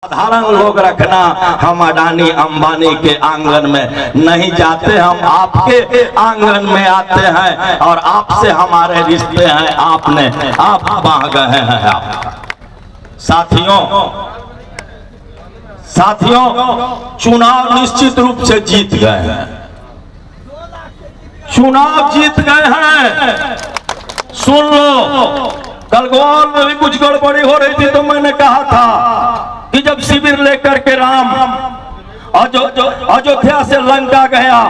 साधारण लोग रखना, हम अडानी अंबानी के आंगन में नहीं जाते, हम आपके आंगन में आते हैं और आपसे हमारे रिश्ते हैं। आप बांध गए हैं। आप साथियों चुनाव निश्चित रूप से जीत गए हैं, चुनाव जीत गए हैं। सुन लो, कल गोवाल में भी कुछ गड़बड़ी हो रही थी तो मैंने कहा था कि जब शिविर लेकर के राम अयोध्या से लंका गया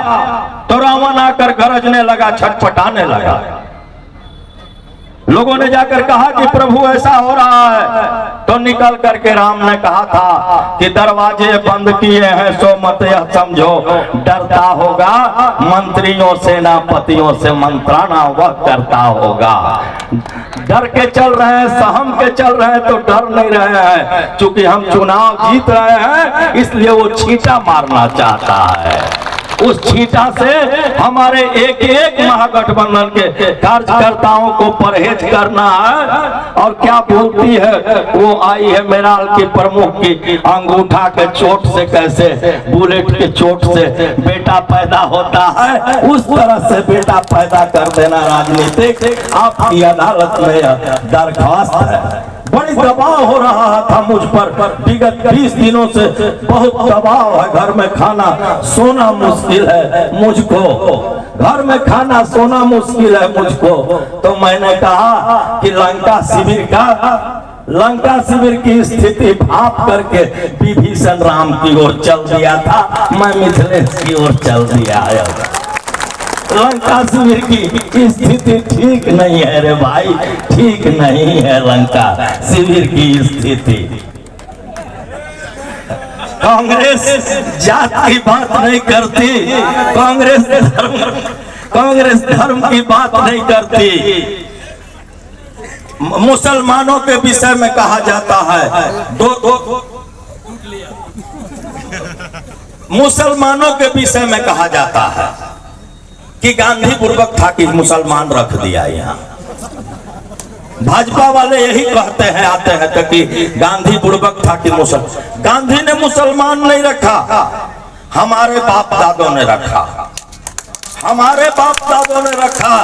तो रावण आकर गरजने लगा, छटपटाने लगा। लोगों ने जाकर कहा कि प्रभु ऐसा हो रहा है, तो निकल करके राम ने कहा था कि दरवाजे बंद किए हैं सो मत यह समझो, डरता होगा मंत्रियों सेनापतियों से मंत्राना वह करता होगा। डर के चल रहे हैं, सहम के चल रहे हैं तो डर नहीं रहे हैं। चूंकि हम चुनाव जीत रहे हैं इसलिए वो छींटा मारना चाहता है। उस छींटा से हमारे एक एक महागठबंधन के कार्यकर्ताओं को परहेज करना है। और क्या बोलती है वो आई है मेराल की प्रमुख की, अंगूठा के चोट से कैसे बुलेट के चोट से बेटा पैदा होता है, उस तरह से बेटा पैदा कर देना राजनीतिक आपकी अदालत में दरख्वास्त है। बड़ी दबाव हो रहा था मुझ पर, विगत 20 दिनों से बहुत दबाव है। घर में खाना सोना मुश्किल है मुझको, घर में खाना सोना मुश्किल है मुझको। तो मैंने कहा कि लंका शिविर की स्थिति भाप करके विभीषण राम की ओर चल दिया था, मैं मिथिलेश की ओर चल दिया। लंका शिविर की स्थिति ठीक नहीं है रे भाई, ठीक नहीं है लंका शिविर की स्थिति। कांग्रेस जात की बात नहीं करती, कांग्रेस धर्म की बात नहीं करती। मुसलमानों के विषय में कहा जाता है मुसलमानों के विषय में कहा जाता है कि गांधी पूर्वक था कि मुसलमान रख दिया यहाँ। भाजपा वाले यही कहते हैं, आते हैं तो कि गांधी पूर्वक था कि गांधी ने मुसलमान नहीं रखा, हमारे बाप दादों ने रखा, हमारे बाप दादों ने रखा।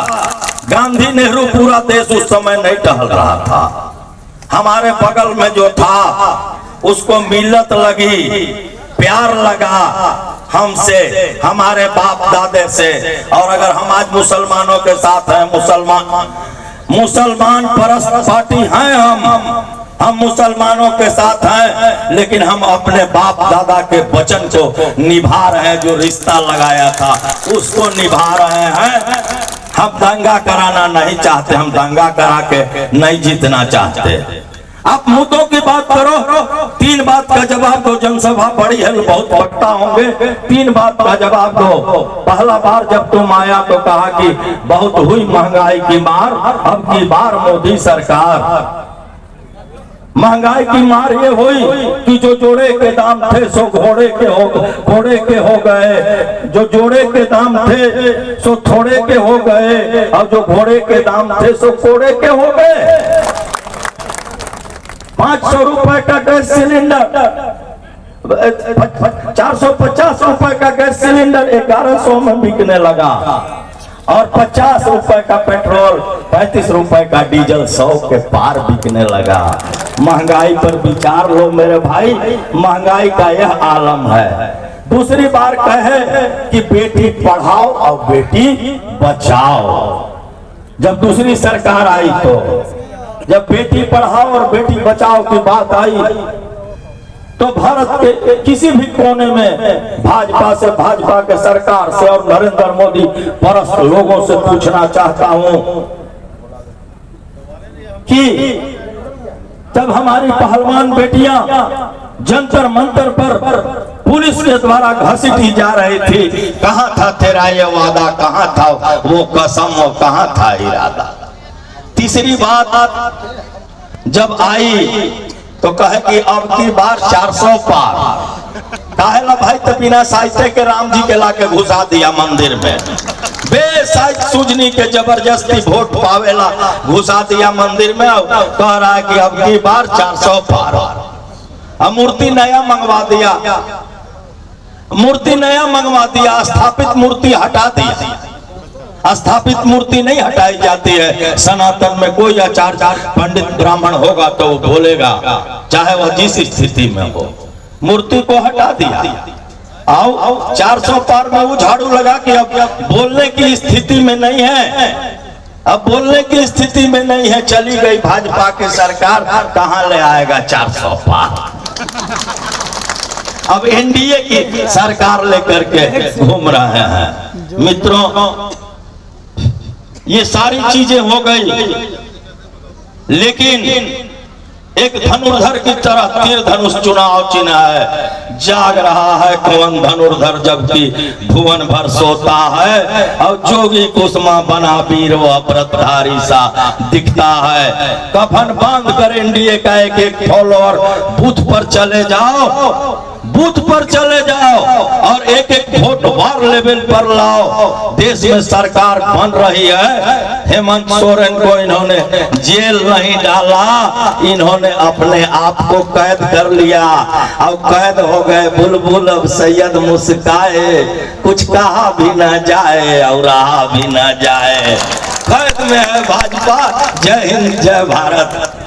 गांधी नेहरू पूरा देश उस समय नहीं टहल रहा था। हमारे बगल में जो था उसको मिल्लत लगी, प्यार लगा हमसे, हमारे बाप दादे से। और अगर हम आज मुसलमानों के साथ हैं, मुसलमान परस्त पार्टी हैं, हम मुसलमानों के साथ हैं, लेकिन हम अपने बाप दादा के वचन को निभा रहे हैं। जो रिश्ता लगाया था उसको निभा रहे हैं। हम दंगा कराना नहीं चाहते, हम दंगा करा के नहीं जीतना चाहते। आप मुद्दों की बात करो, 3 बात का जवाब दो। जनसभा बड़ी है, बहुत वक्ता होंगे, 3 बात का जवाब दो। पहला बार जब तुम आया तो कहा कि बहुत हुई महंगाई की मार, अब की बार मोदी सरकार। महंगाई की मार ये हुई कि जो जोड़े के दाम थे सो घोड़े के हो गए, जो जोड़े के दाम थे सो थोड़े के हो गए, और जो घोड़े के दाम थे सो कोड़े के हो गए। 500 रुपए का गैस सिलेंडर, 450 रुपए का गैस सिलेंडर 1100 में बिकने लगा, और 50 रुपए का पेट्रोल, 35 रुपए का डीजल 100 के पार बिकने लगा। महंगाई पर विचार लो मेरे भाई, महंगाई का यह आलम है। दूसरी बार कहे कि बेटी पढ़ाओ और बेटी बचाओ। जब दूसरी सरकार आई तो जब बेटी पढ़ाओ और बेटी बचाओ की बात आई तो भारत के किसी भी कोने में भाजपा के सरकार से और नरेंद्र मोदी परस्त लोगों से पूछना चाहता हूं कि जब हमारी पहलवान बेटियां जंतर मंतर पर पुलिस के द्वारा घसीटी जा रही थी, कहां था तेरा ये वादा, कहां था वो कसम, वो कहां था इरादा। तीसरी बात जब आई तो कहे कि अब की बार 400 पार। काहेला भाई तो बिना साहित्य के राम जी के लाके घुसा दिया मंदिर में, बेसाइज सुजनी के जबरदस्ती वोट पावेला घुसा दिया मंदिर में। कह रहा है कि अब की बार 400 पार। अब मूर्ति नया मंगवा दिया, मूर्ति नया मंगवा दिया, स्थापित मूर्ति हटा दिया। स्थापित मूर्ति नहीं हटाई जाती है। सनातन में कोई आचार्य पंडित ब्राह्मण होगा तो वो बोलेगा, चाहे वह जिस स्थिति में हो, मूर्ति को हटा दिया। आओ 400 पार में वो झाड़ू लगा के अब बोलने की स्थिति में नहीं है, अब बोलने की स्थिति में नहीं है। चली गई भाजपा की सरकार, कहां ले आएगा 400 पार। अब एनडीए की सरकार लेकर के घूम रहे हैं। मित्रों, ये सारी चीजें हो गई, लेकिन एक धनुर्धर की तरह तीर धनुष चुनाव चिन्ह है। जाग रहा है कौन धनुर्धर, जबकि भुवन भर सोता है। और जोगी कुसुमा बना वीर वह व्रतधारी सा दिखता है। कफन बांध कर एनडीए का एक एक फॉलोअर बूथ पर चले जाओ, बूथ पर चले जाओ और एक एक वोट वार लेवल पर लाओ। देश में सरकार बन रही है। हेमंत सोरेन को इन्होंने जेल नहीं डाला, इन्होंने अपने आप को कैद कर लिया। अब कैद हो गए बुलबुल, अब सैयद मुस्काए, कुछ कहा भी ना जाए और रहा भी ना जाए। कैद में है भाजपा। जय हिंद, जय भारत।